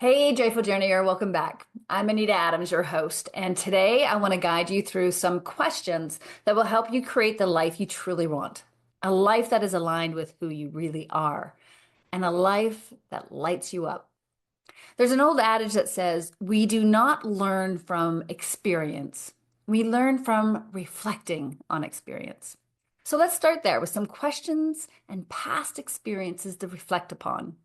Hey, Joyful Journeyer, welcome back. I'm Anita Adams, your host, and today I want to guide you through some questions that will help you create the life you truly want. A life that is aligned with who you really are, and a life that lights you up. There's an old adage that says, we do not learn from experience, we learn from reflecting on experience. So let's start there with some questions and past experiences to reflect upon.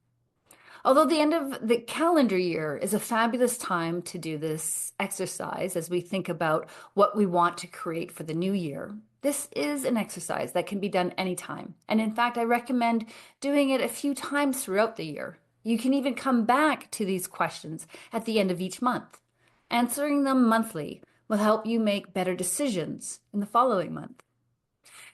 Although the end of the calendar year is a fabulous time to do this exercise as we think about what we want to create for the new year, this is an exercise that can be done anytime. And in fact, I recommend doing it a few times throughout the year. You can even come back to these questions at the end of each month. Answering them monthly will help you make better decisions in the following month.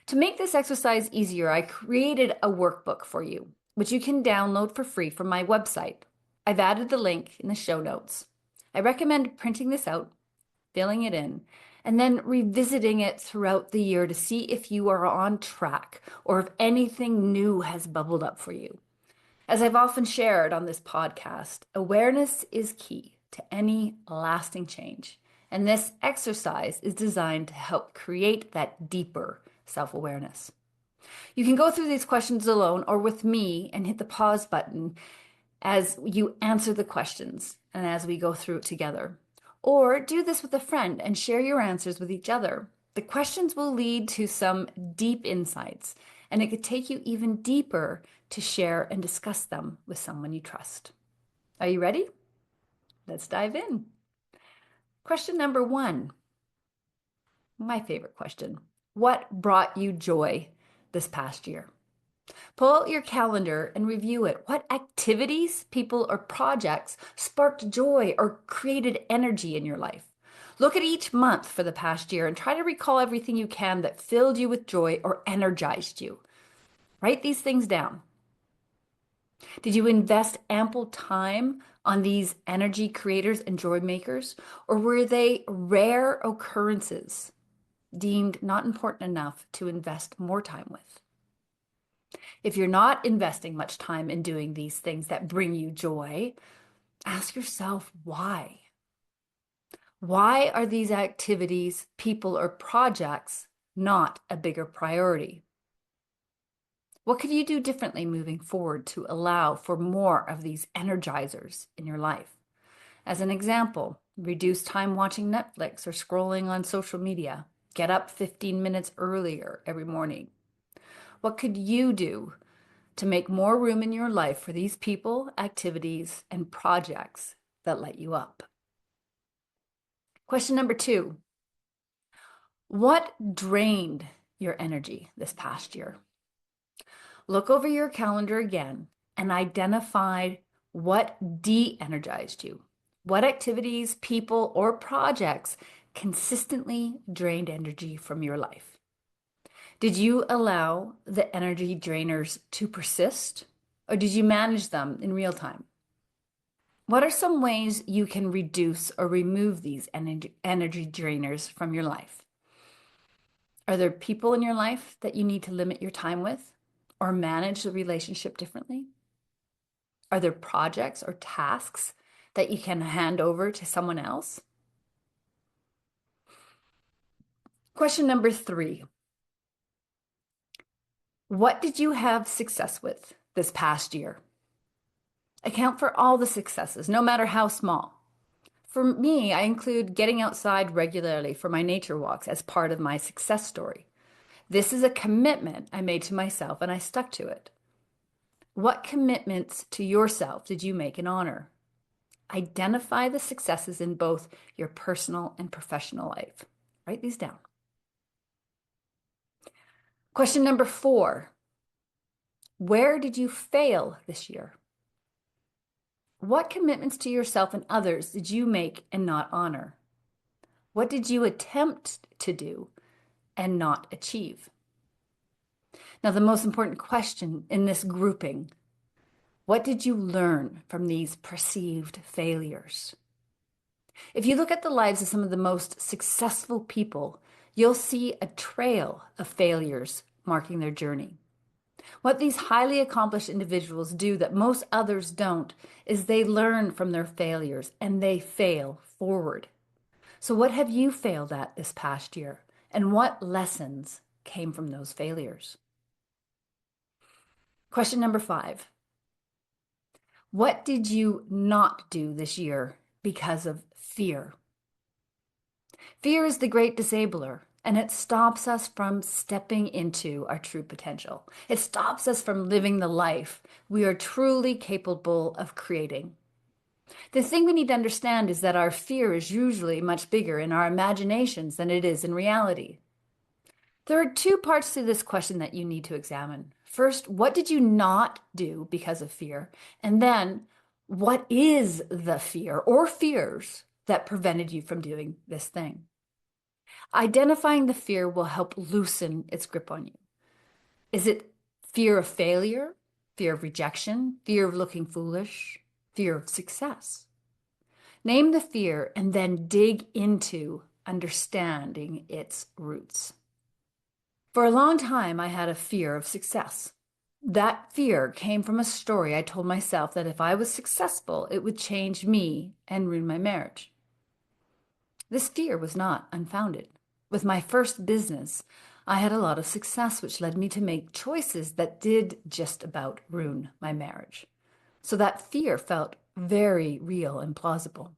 To make this exercise easier, I created a workbook for you, which you can download for free from my website. I've added the link in the show notes. I recommend printing this out, filling it in, and then revisiting it throughout the year to see if you are on track or if anything new has bubbled up for you. As I've often shared on this podcast, awareness is key to any lasting change. And this exercise is designed to help create that deeper self awareness. You can go through these questions alone or with me and hit the pause button as you answer the questions and as we go through it together. Or do this with a friend and share your answers with each other. The questions will lead to some deep insights, and it could take you even deeper to share and discuss them with someone you trust. Are you ready? Let's dive in. Question number one, my favorite question. What brought you joy this past year? Pull out your calendar and review it. What activities, people, or projects sparked joy or created energy in your life? Look at each month for the past year and try to recall everything you can that filled you with joy or energized you. Write these things down. Did you invest ample time on these energy creators and joy makers, or were they rare occurrences deemed not important enough to invest more time with? If you're not investing much time in doing these things that bring you joy, ask yourself why. Why are these activities, people, or projects not a bigger priority? What could you do differently moving forward to allow for more of these energizers in your life? As an example, reduce time watching Netflix or scrolling on social media. Get up 15 minutes earlier every morning. What could you do to make more room in your life for these people, activities, and projects that light you up? Question number two, what drained your energy this past year? Look over your calendar again and identify what de-energized you. What activities, people, or projects consistently drained energy from your life? Did you allow the energy drainers to persist, or did you manage them in real time? What are some ways you can reduce or remove these energy drainers from your life? Are there people in your life that you need to limit your time with or manage the relationship differently? Are there projects or tasks that you can hand over to someone else? Question number three, what did you have success with this past year? Account for all the successes, no matter how small. For me, I include getting outside regularly for my nature walks as part of my success story. This is a commitment I made to myself and I stuck to it. What commitments to yourself did you make in honor? Identify the successes in both your personal and professional life. Write these down. Question number four, where did you fail this year? What commitments to yourself and others did you make and not honor? What did you attempt to do and not achieve? Now, the most important question in this grouping, what did you learn from these perceived failures? If you look at the lives of some of the most successful people, you'll see a trail of failures marking their journey. What these highly accomplished individuals do that most others don't is they learn from their failures and they fail forward. So, what have you failed at this past year? And what lessons came from those failures? Question number 5. What did you not do this year because of fear? Fear is the great disabler, and it stops us from stepping into our true potential. It stops us from living the life we are truly capable of creating. The thing we need to understand is that our fear is usually much bigger in our imaginations than it is in reality. There are two parts to this question that you need to examine. First, what did you not do because of fear? And then, what is the fear or fears that prevented you from doing this thing? Identifying the fear will help loosen its grip on you. Is it fear of failure, fear of rejection, fear of looking foolish, fear of success? Name the fear and then dig into understanding its roots. For a long time, I had a fear of success. That fear came from a story I told myself that if I was successful, it would change me and ruin my marriage. This fear was not unfounded. With my first business, I had a lot of success, which led me to make choices that did just about ruin my marriage. So that fear felt very real and plausible.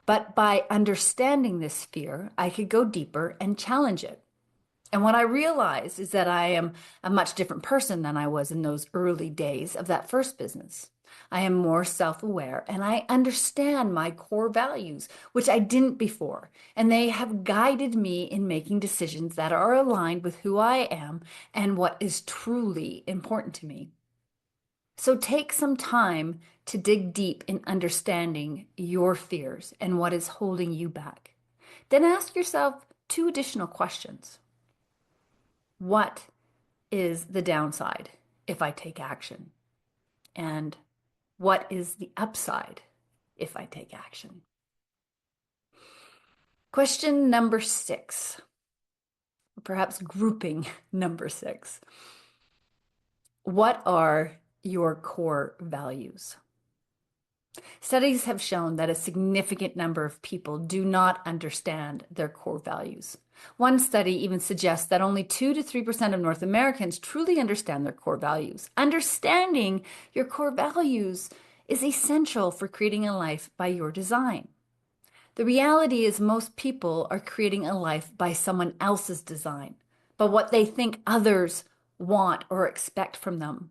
But by understanding this fear, I could go deeper and challenge it. And what I realized is that I am a much different person than I was in those early days of that first business. I am more self-aware and I understand my core values, which I didn't before. And they have guided me in making decisions that are aligned with who I am and what is truly important to me. So take some time to dig deep in understanding your fears and what is holding you back. Then ask yourself two additional questions. What is the downside if I take action? And what is the upside if I take action? Question number 6, or perhaps grouping number 6. What are your core values? Studies have shown that a significant number of people do not understand their core values. One study even suggests that only 2 to 3% of North Americans truly understand their core values. Understanding your core values is essential for creating a life by your design. The reality is most people are creating a life by someone else's design, by what they think others want or expect from them.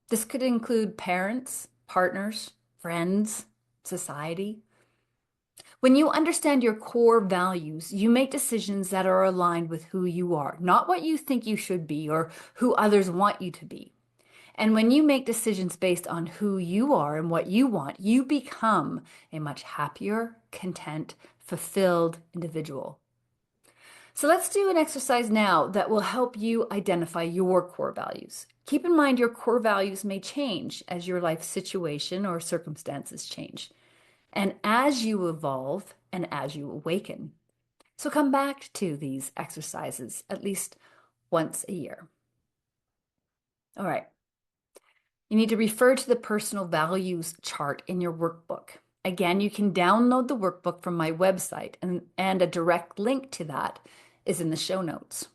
This could include parents, partners, friends, society. When you understand your core values, you make decisions that are aligned with who you are, not what you think you should be or who others want you to be. And when you make decisions based on who you are and what you want, you become a much happier, content, fulfilled individual. So let's do an exercise now that will help you identify your core values. Keep in mind your core values may change as your life situation or circumstances change, and as you evolve and as you awaken. So come back to these exercises at least once a year. All right. You need to refer to the personal values chart in your workbook. Again, you can download the workbook from my website, and a direct link to that is in the show notes.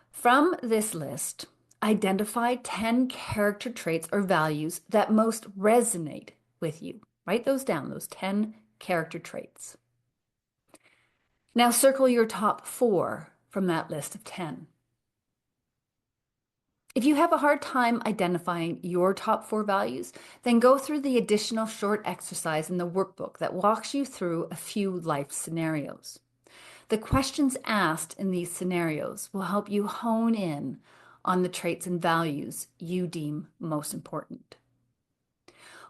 From this list, identify 10 character traits or values that most resonate with you. Write those down, those 10 character traits. Now circle your top 4 from that list of 10. If you have a hard time identifying your top 4 values, then go through the additional short exercise in the workbook that walks you through a few life scenarios. The questions asked in these scenarios will help you hone in on the traits and values you deem most important.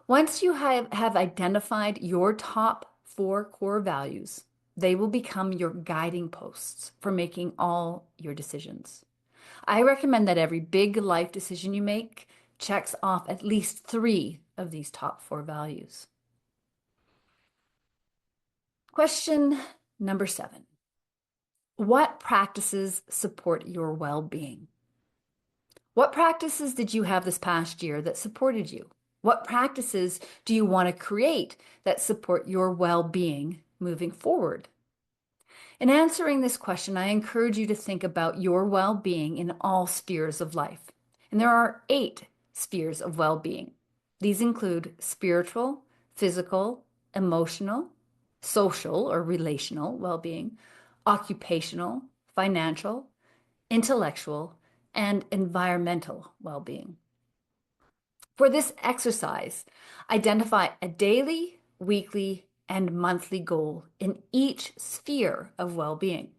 Once you have identified your top 4 core values, they will become your guiding posts for making all your decisions. I recommend that every big life decision you make checks off at least 3 of these top 4 values. Question number 7. What practices support your well-being? What practices did you have this past year that supported you? What practices do you want to create that support your well-being moving forward? In answering this question, I encourage you to think about your well-being in all spheres of life. And there are 8 spheres of well-being. These include spiritual, physical, emotional, social or relational well-being, occupational, financial, intellectual, and environmental well-being. For this exercise, identify a daily, weekly, and monthly goal in each sphere of well-being.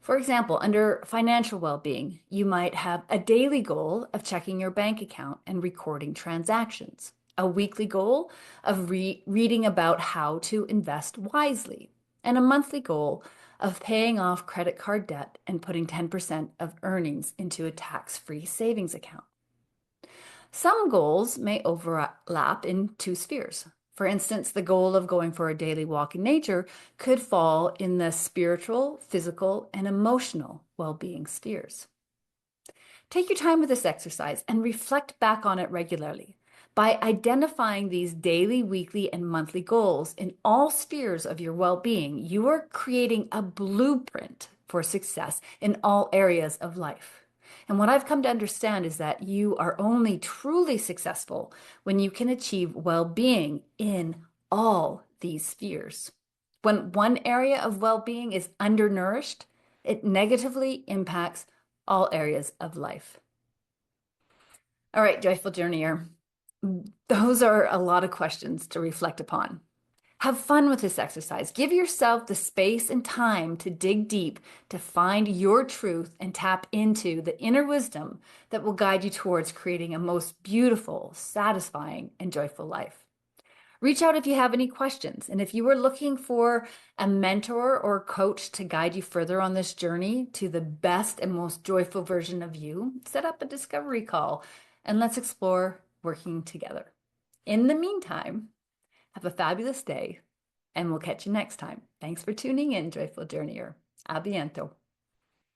For example, under financial well-being, you might have a daily goal of checking your bank account and recording transactions, a weekly goal of reading about how to invest wisely, and a monthly goal of paying off credit card debt and putting 10% of earnings into a tax-free savings account. Some goals may overlap in 2 spheres. For instance, the goal of going for a daily walk in nature could fall in the spiritual, physical, and emotional well-being spheres. Take your time with this exercise and reflect back on it regularly. By identifying these daily, weekly, and monthly goals in all spheres of your well-being, you are creating a blueprint for success in all areas of life. And what I've come to understand is that you are only truly successful when you can achieve well-being in all these spheres. When one area of well-being is undernourished, it negatively impacts all areas of life. All right, Joyful Journeyer, those are a lot of questions to reflect upon. Have fun with this exercise. Give yourself the space and time to dig deep, to find your truth and tap into the inner wisdom that will guide you towards creating a most beautiful, satisfying, and joyful life. Reach out if you have any questions. And if you are looking for a mentor or coach to guide you further on this journey to the best and most joyful version of you, set up a discovery call and let's explore working together. In the meantime, have a fabulous day and we'll catch you next time. Thanks for tuning in, Joyful Journeyer. A biento.